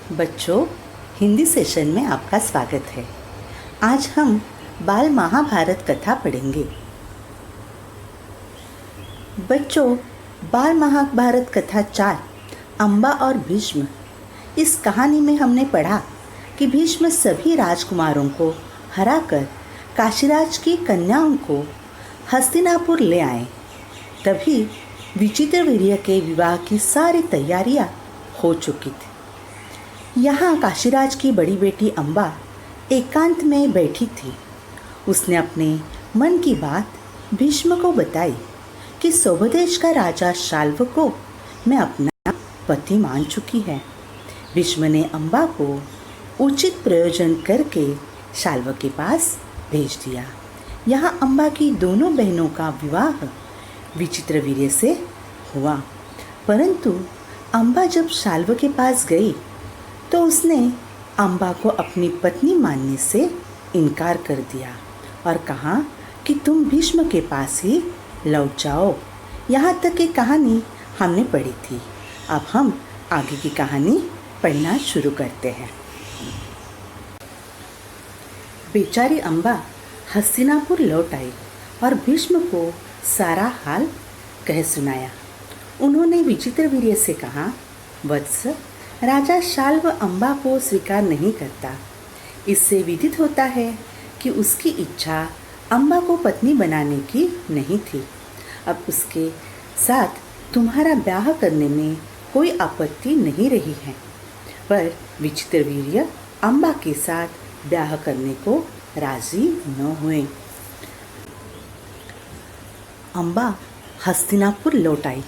बच्चों, हिंदी सेशन में आपका स्वागत है। आज हम बाल महाभारत कथा पढ़ेंगे। बच्चों, बाल महाभारत कथा 4 अम्बा और भीष्म। इस कहानी में हमने पढ़ा कि भीष्म सभी राजकुमारों को हराकर काशीराज की कन्याओं को हस्तिनापुर ले आए। तभी विचित्रवीर्य के विवाह की सारी तैयारियां हो चुकी थी। यहाँ काशीराज की बड़ी बेटी अम्बा एकांत में बैठी थी। उसने अपने मन की बात भीष्म को बताई कि सौभदेश का राजा शाल्व को मैं अपना पति मान चुकी है। भीष्म ने अम्बा को उचित प्रयोजन करके शाल्व के पास भेज दिया। यहाँ अम्बा की दोनों बहनों का विवाह विचित्रवीर्य से हुआ, परंतु अम्बा जब शाल्व के पास गई तो उसने अम्बा को अपनी पत्नी मानने से इनकार कर दिया और कहा कि तुम भीष्म के पास ही लौट जाओ। यहाँ तक की कहानी हमने पढ़ी थी। अब हम आगे की कहानी पढ़ना शुरू करते हैं। बेचारी अम्बा हस्तिनापुर लौट आई और भीष्म को सारा हाल कह सुनाया। उन्होंने विचित्रवीर्य से कहा, वत्स, राजा शाल्व अम्बा को स्वीकार नहीं करता। इससे विदित होता है कि उसकी इच्छा अम्बा को पत्नी बनाने की नहीं थी। अब उसके साथ तुम्हारा ब्याह करने में कोई आपत्ति नहीं रही है, पर विचित्रवीर्य अम्बा के साथ ब्याह करने को राजी न हुए। अम्बा हस्तिनापुर लौट आई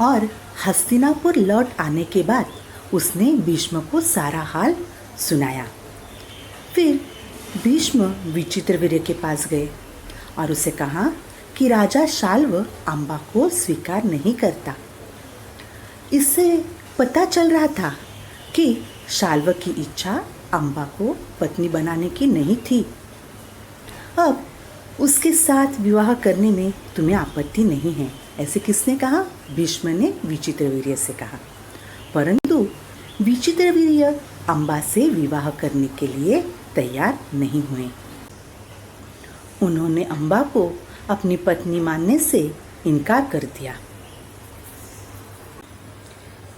और हस्तिनापुर लौट आने के बाद उसने भीष्म को सारा हाल सुनाया। फिर भीष्म विचित्रवीर्य के पास गए और उसे कहा कि राजा शाल्व अम्बा को स्वीकार नहीं करता। इससे पता चल रहा था कि शाल्व की इच्छा अम्बा को पत्नी बनाने की नहीं थी। अब उसके साथ विवाह करने में तुम्हें आपत्ति नहीं है, ऐसे किसने कहा? भीष्म ने विचित्रवीर्य से कहा। परंतु विचित्रवीर्य अम्बा से विवाह करने के लिए तैयार नहीं हुए। उन्होंने अम्बा को अपनी पत्नी मानने से इनकार कर दिया।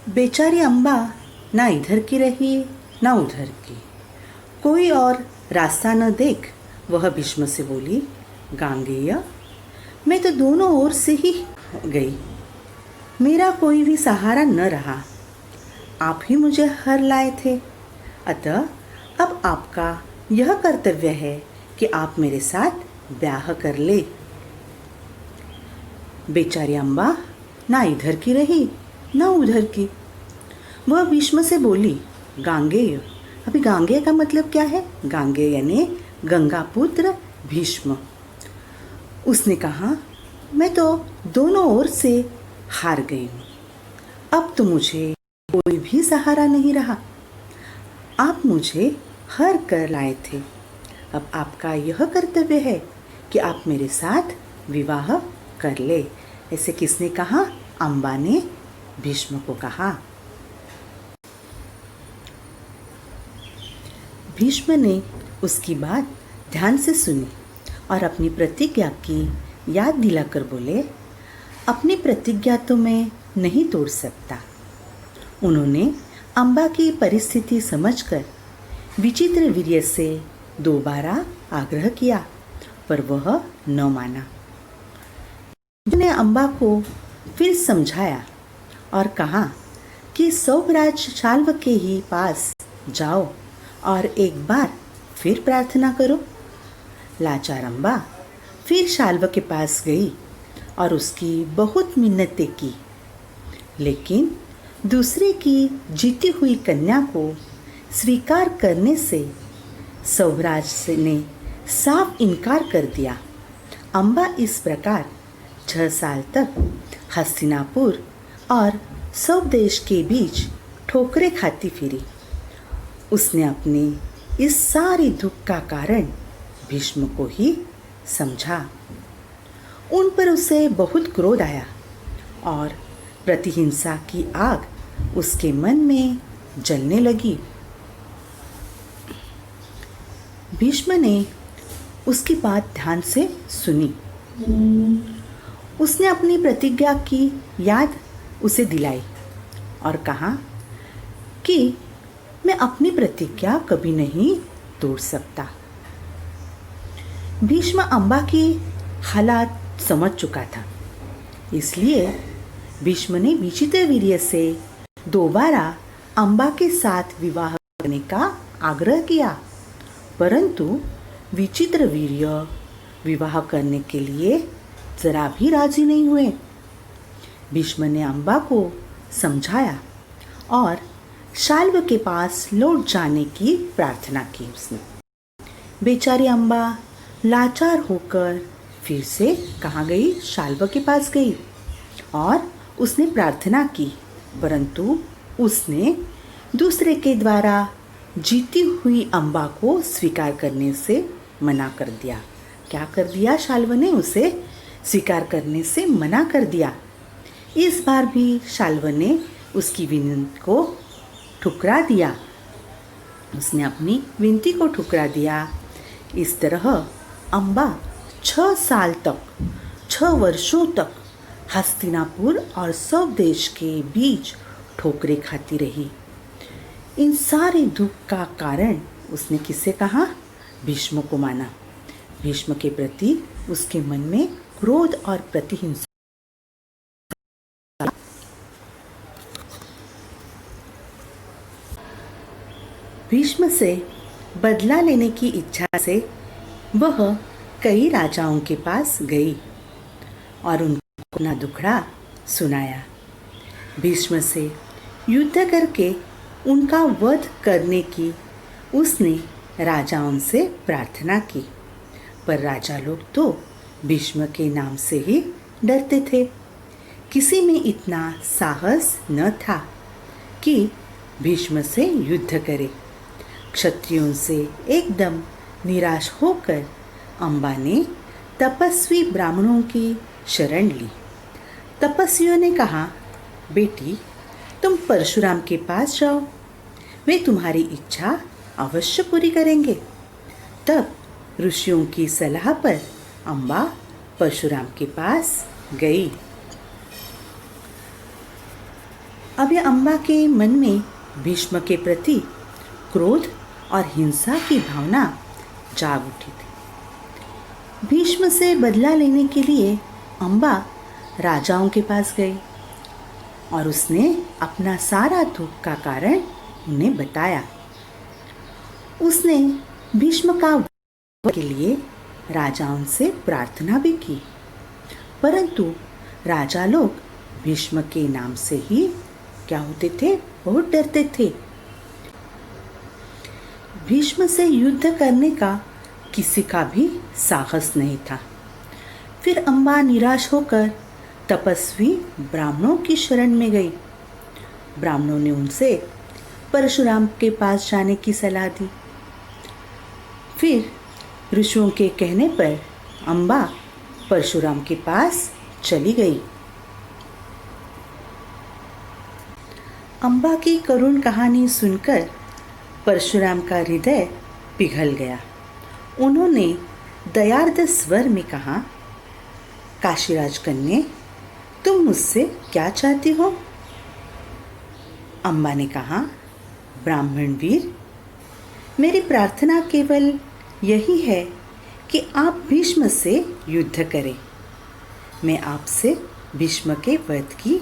बेचारी अम्बा ना इधर की रही ना उधर की। कोई और रास्ता न देख वह भीष्म से बोली, गांगेय, मैं तो दोनों ओर से ही गई, मेरा कोई भी सहारा न रहा। आप ही मुझे हर लाए थे, अतः अब आपका यह कर्तव्य है कि आप मेरे साथ ब्याह कर ले। बेचारी अम्बा ना इधर की रही ना उधर की। वह भीष्म से बोली, गांगेय। अभी गांगेय का मतलब क्या है? गांगेय यानी गंगा पुत्र भीष्म। उसने कहा, मैं तो दोनों ओर से हार गई हूँ। अब तो मुझे कोई भी सहारा नहीं रहा। आप मुझे हर कर लाए थे। अब आपका यह कर्तव्य है कि आप मेरे साथ विवाह कर ले। ऐसे किसने कहा? अम्बा ने भीष्म को कहा। भीष्म ने उसकी बात ध्यान से सुनी और अपनी प्रतिज्ञा की याद दिलाकर बोले, अपनी प्रतिज्ञा तो मैं नहीं तोड़ सकता। उन्होंने अम्बा की परिस्थिति समझकर विचित्रवीर्य से दोबारा आग्रह किया, पर वह न माना। उसने अम्बा को फिर समझाया और कहा कि सौभराज शाल्व के ही पास जाओ और एक बार फिर प्रार्थना करो। लाचार अम्बा फिर शाल्व के पास गई और उसकी बहुत मिन्नतें की, लेकिन दूसरे की जीती हुई कन्या को स्वीकार करने से सौभराज ने साफ इनकार कर दिया। अम्बा इस प्रकार 6 साल तक हस्तिनापुर और सौभदेश के बीच ठोकरें खाती फिरी। उसने अपने इस सारी दुख का कारण भीष्म को ही समझा। उन पर उसे बहुत क्रोध आया और प्रतिहिंसा की आग उसके मन में जलने लगी। भीष्म ने उसकी बात ध्यान से सुनी। उसने अपनी प्रतिज्ञा की याद उसे दिलाई और कहा कि मैं अपनी प्रतिज्ञा कभी नहीं तोड़ सकता। भीष्म अम्बा की हालात समझ चुका था, इसलिए भीष्म ने विचित्रवीर्य से दोबारा अम्बा के साथ विवाह करने का आग्रह किया, परंतु विचित्रवीर्य विवाह करने के लिए जरा भी राजी नहीं हुए। भीष्म ने अम्बा को समझाया और शाल्व के पास लौट जाने की प्रार्थना की। उसने बेचारी अम्बा लाचार होकर फिर से कहाँ गई? शाल्व के पास गई और उसने प्रार्थना की, परंतु उसने दूसरे के द्वारा जीती हुई अम्बा को स्वीकार करने से मना कर दिया। क्या कर दिया? शाल्व ने उसे स्वीकार करने से मना कर दिया। इस बार भी शाल्व ने उसकी विनती को ठुकरा दिया। उसने अपनी विनती को ठुकरा दिया। इस तरह अम्बा 6 साल तक, 6 वर्षों तक हस्तिनापुर और स्वदेश के बीच ठोकरें खाती रही। इन सारे दुख का कारण उसने किससे कहा? भीष्म को माना। भीष्म के प्रति उसके मन में क्रोध और प्रतिहिंसा। भीष्म से बदला लेने की इच्छा से वह कई राजाओं के पास गई और उनको अपना दुखड़ा सुनाया। भीष्म से युद्ध करके उनका वध करने की उसने राजाओं से प्रार्थना की, पर राजा लोग तो भीष्म के नाम से ही डरते थे। किसी में इतना साहस न था कि भीष्म से युद्ध करे। क्षत्रियों से एकदम निराश होकर अम्बा ने तपस्वी ब्राह्मणों की शरण ली। तपस्वियों ने कहा, बेटी तुम परशुराम के पास जाओ, वे तुम्हारी इच्छा अवश्य पूरी करेंगे। तब ऋषियों की सलाह पर अम्बा परशुराम के पास गई। अब अम्बा के मन में भीष्म के प्रति क्रोध और हिंसा की भावना जाग उठी थी। भीष्म से बदला लेने के लिए अम्बा राजाओं के पास गई और उसने अपना सारा दुख का कारण उन्हें बताया। उसने भीष्म का वध के लिए राजाओं से प्रार्थना भी की, परंतु राजा लोग भीष्म के नाम से ही क्या होते थे? बहुत डरते थे। भीष्म से युद्ध करने का किसी का भी साहस नहीं था। फिर अम्बा निराश होकर तपस्वी ब्राह्मणों की शरण में गई। ब्राह्मणों ने उनसे परशुराम के पास जाने की सलाह दी। फिर ऋषियों के कहने पर अम्बा परशुराम के पास चली गई। अम्बा की करुण कहानी सुनकर परशुराम का हृदय पिघल गया। उन्होंने दयार्द स्वर में कहा, काशीराज कन्या, तुम मुझसे क्या चाहती हो? अम्बा ने कहा, ब्राह्मण वीर, मेरी प्रार्थना केवल यही है कि आप भीष्म से युद्ध करें। मैं आपसे भीष्म के वध की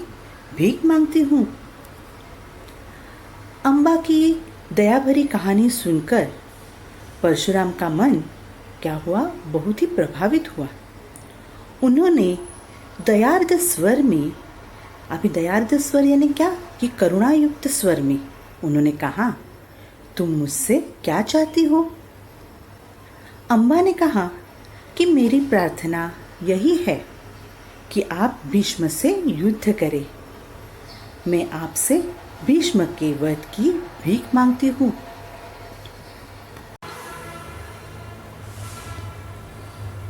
भीख मांगती हूँ। अम्बा की दया भरी कहानी सुनकर परशुराम का मन क्या हुआ? बहुत ही प्रभावित हुआ। उन्होंने दयार्द स्वर में, अभी दयार्द स्वर यानी क्या कि करुणायुक्त स्वर में उन्होंने कहा, तुम मुझसे क्या चाहती हो? अम्बा ने कहा कि मेरी प्रार्थना यही है कि आप भीष्म से युद्ध करें। मैं आपसे भीष्म के वध की भीख मांगती हूँ।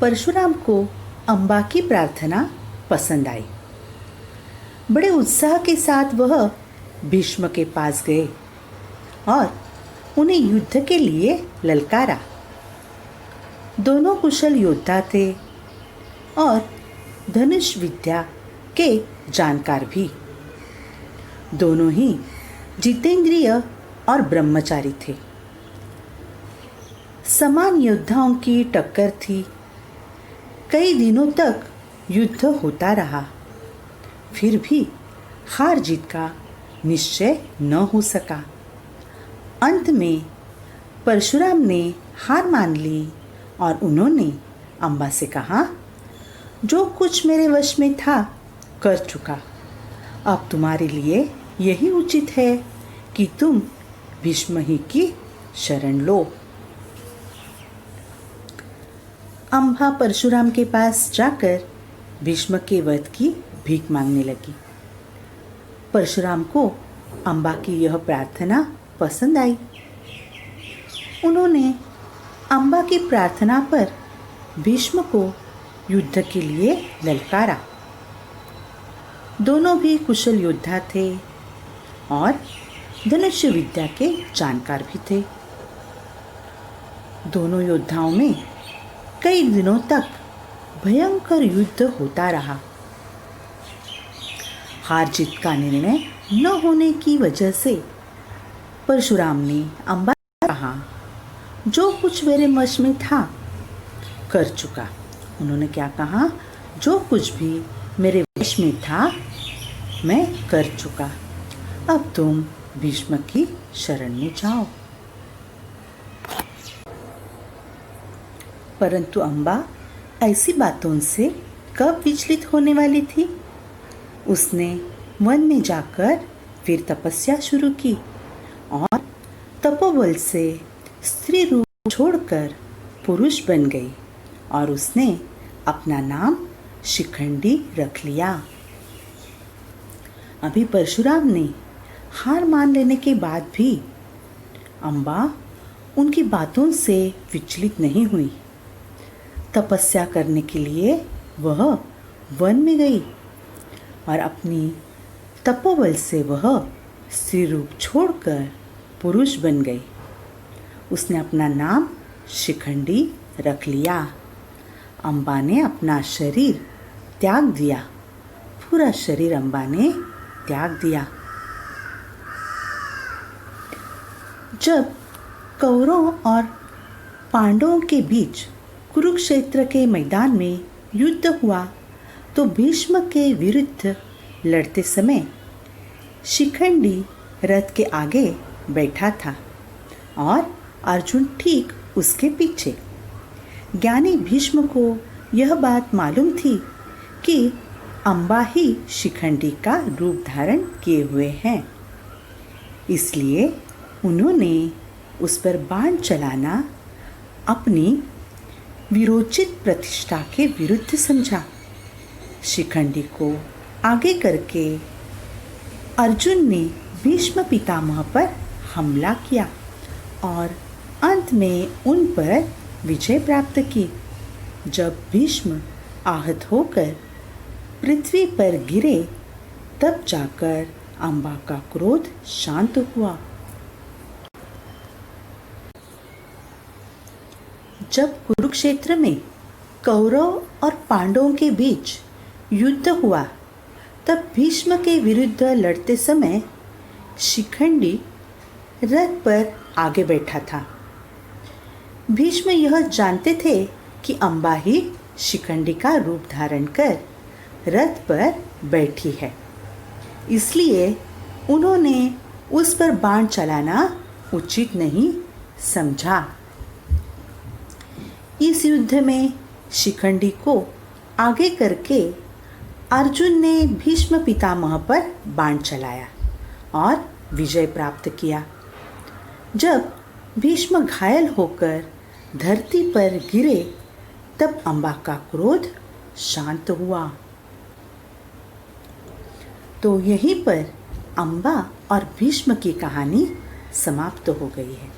परशुराम को अम्बा की प्रार्थना पसंद आई। बड़े उत्साह के साथ वह भीष्म के पास गए और उन्हें युद्ध के लिए ललकारा। दोनों कुशल योद्धा थे और धनुष विद्या के जानकार भी। दोनों ही जितेंद्रिय और ब्रह्मचारी थे। समान योद्धाओं की टक्कर थी। कई दिनों तक युद्ध होता रहा, फिर भी हार जीत का निश्चय न हो सका। अंत में परशुराम ने हार मान ली और उन्होंने अम्बा से कहा, जो कुछ मेरे वश में था कर चुका। अब तुम्हारे लिए यही उचित है कि तुम भीष्म ही की शरण लो। अम्बा परशुराम के पास जाकर भीष्म के वध की भीख मांगने लगी। परशुराम को अम्बा की यह प्रार्थना पसंद आई। उन्होंने अम्बा की प्रार्थना पर भीष्म को युद्ध के लिए ललकारा। दोनों भी कुशल योद्धा थे और धनुष्य विद्या के जानकार भी थे। दोनों योद्धाओं में कई दिनों तक भयंकर युद्ध होता रहा। हार जीत का निर्णय न होने की वजह से परशुराम ने अम्बा से कहा, जो कुछ मेरे वश में था कर चुका। उन्होंने क्या कहा, जो कुछ भी मेरे वश में था मैं कर चुका। अब तुम भीष्म की शरण में जाओ। परंतु अम्बा ऐसी बातों से कब विचलित होने वाली थी। उसने वन में जाकर फिर तपस्या शुरू की और तपोबल से स्त्री रूप छोड़कर पुरुष बन गई और उसने अपना नाम शिखंडी रख लिया। अभी परशुराम ने हार मान लेने के बाद भी अम्बा उनकी बातों से विचलित नहीं हुई। तपस्या करने के लिए वह वन में गई और अपनी तपोबल से वह स्त्री रूप छोड़कर पुरुष बन गई। उसने अपना नाम शिखंडी रख लिया। अम्बा ने अपना शरीर त्याग दिया। पूरा शरीर अम्बा ने त्याग दिया। जब कौरवों और पांडवों के बीच कुरुक्षेत्र के मैदान में युद्ध हुआ तो भीष्म के विरुद्ध लड़ते समय शिखंडी रथ के आगे बैठा था और अर्जुन ठीक उसके पीछे। ज्ञानी भीष्म को यह बात मालूम थी कि अम्बा ही शिखंडी का रूप धारण किए हुए हैं, इसलिए उन्होंने उस पर बाण चलाना अपनी विरोचित प्रतिष्ठा के विरुद्ध समझा। शिखंडी को आगे करके अर्जुन ने भीष्म पितामह पर हमला किया और अंत में उन पर विजय प्राप्त की। जब भीष्म आहत होकर पृथ्वी पर गिरे तब जाकर अम्बा का क्रोध शांत हुआ। जब कुरुक्षेत्र में कौरव और पांडवों के बीच युद्ध हुआ तब भीष्म के विरुद्ध लड़ते समय शिखंडी रथ पर आगे बैठा था। भीष्म यह जानते थे कि अम्बा ही शिखंडी का रूप धारण कर रथ पर बैठी है, इसलिए उन्होंने उस पर बाण चलाना उचित नहीं समझा। इस युद्ध में शिखंडी को आगे करके अर्जुन ने भीष्म पितामह पर बाण चलाया और विजय प्राप्त किया। जब भीष्म घायल होकर धरती पर गिरे तब अम्बा का क्रोध शांत हुआ। तो यहीं पर अम्बा और भीष्म की कहानी समाप्त हो गई है।